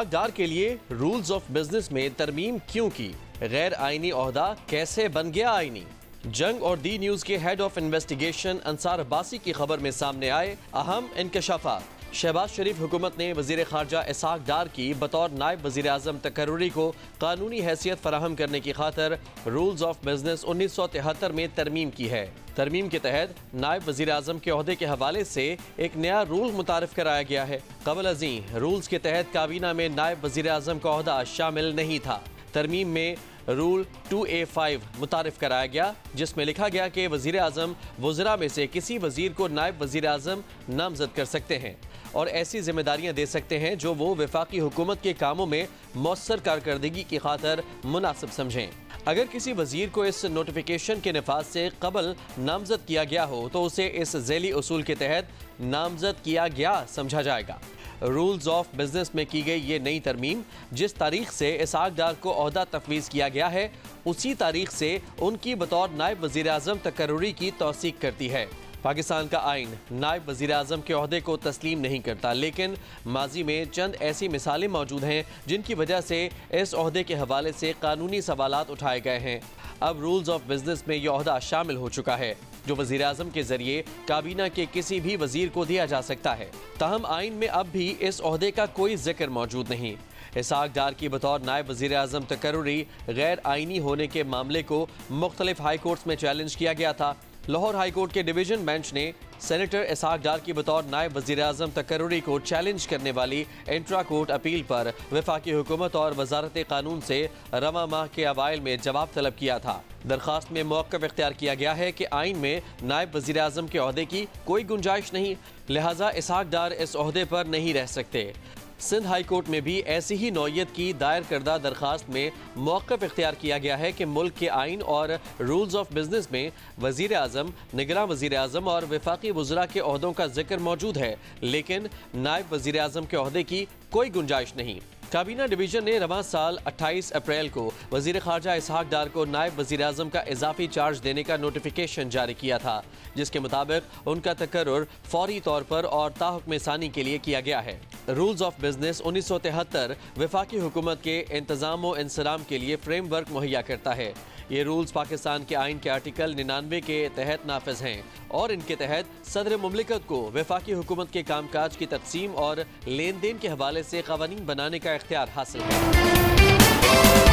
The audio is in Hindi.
इसहाक डार के लिए रूल्स ऑफ बिजनेस में तरमीम क्यों की? गैर आईनी ओहदा कैसे बन गया आईनी? जंग और दी न्यूज के head of investigation Ansar Abbasi की खबर में सामने आए अहम इंकशाफात। शहबाज शरीफ हुकूमत ने वजीर खारजा इसहाक डार की बतौर नायब वजीर आजम तकर्रुरी को कानूनी हैसियत फराहम करने की खातर रूल्स ऑफ बिजनेस 1973 में तरमीम की है। तरमीम के तहत नायब वजीर आजम के ओहदे के हवाले से एक नया रूल मुतारिफ कराया गया है। कबल अज़ीं रूल्स के तहत काबीना में नायब वजीर आजम का ओहदा शामिल नहीं था। तरमीम में रूल 2A5 मुतारिफ कराया गया, जिसमें लिखा गया कि वजीर आजम वज़रा में से किसी वजीर को नायब वजीर आजम नामजद कर सकते हैं और ऐसी जिम्मेदारियां दे सकते हैं जो वो वफाकी हुकूमत के कामों में मौसर कारकर्दगी की खातर मुनासिब समझें। अगर किसी वजीर को इस नोटिफिकेशन के नफाज से कबल नामजद किया गया हो तो उसे इस झैली उसूल के तहत नामजद किया गया समझा जाएगा। रूल्स ऑफ बिजनेस में की गई ये नई तरमीम जिस तारीख से इसहाक डार को ओहदा तफवीज़ किया गया है उसी तारीख से उनकी बतौर नायब वज़ीर आज़म तकर्रुरी की तौसीक करती है। पाकिस्तान का आइन नायब वज़ीर आज़म के ओहदे को तस्लीम नहीं करता, लेकिन माजी में चंद ऐसी मिसालें मौजूद हैं जिनकी वजह से इस ओहदे के हवाले से कानूनी सवालात उठाए गए हैं। अब रूल्स ऑफ बिजनेस में यह ओहदा शामिल हो चुका है जो वज़ीर आज़म के जरिए काबीना के किसी भी वजीर को दिया जा सकता है। ताहम आइन में अब भी इस ओहदे का कोई जिक्र मौजूद नहीं। इसहाक डार की बतौर नायब वज़ीर आज़म तकर्रुरी गैर आइनी होने के मामले को मुख्तलिफ हाई कोर्ट्स में चैलेंज किया गया था। लाहौर हाई कोर्ट के डिवीजन बेंच ने सेनेटर इसहाक डार की बतौर नायब वज़ीर आज़म तकर्रुरी को चैलेंज करने वाली इंट्रा कोर्ट अपील पर वफाकी हुकूमत और वजारत कानून से रवा माह के अवाइल में जवाब तलब किया था। दरखास्त में मौक़िफ़ इख्तियार किया गया है कि आइन में नायब वज़ीर आज़म के ओहदे की कोई गुंजाइश नहीं, लिहाजा इसहाक डार इस ओहदे पर नहीं रह सकते। सिंध हाई कोर्ट में भी ऐसी ही नौयत की दायर करदा दरखास्त में मौक़िफ़ इख्तियार किया गया है कि मुल्क के आइन और रूल्स ऑफ बिजनेस में वज़ीर आज़म, निगरान वज़ीर आज़म और वफाकी वज़रा के ओहदों का जिक्र मौजूद है, लेकिन नायब वज़ीर आज़म के ओहदे की कोई गुंजाइश नहीं। काबीना डिवीजन ने रवां साल 28 अप्रैल को वज़ीर खारजा इसहाक डार को नायब वज़ीर आज़म का इजाफी चार्ज देने का नोटिफिकेशन जारी किया था, जिसके मुताबिक उनका तकर्रुर फौरी तौर पर और ताहुक्म सानी के लिए किया गया है। रूल्स ऑफ बिजनेस 1973 वफाकी हुकूमत के इंतज़ाम व इंसराम के लिए फ्रेमवर्क मुहैया करता है। ये रूल्स पाकिस्तान के आइन के आर्टिकल 99 के तहत नाफिज हैं और इनके तहत सदर मुमलिकत को वफाकी हुकूमत के कामकाज की तकसीम और लेन देन के हवाले से क़वानीन बनाने का इख्तियार हासिल है।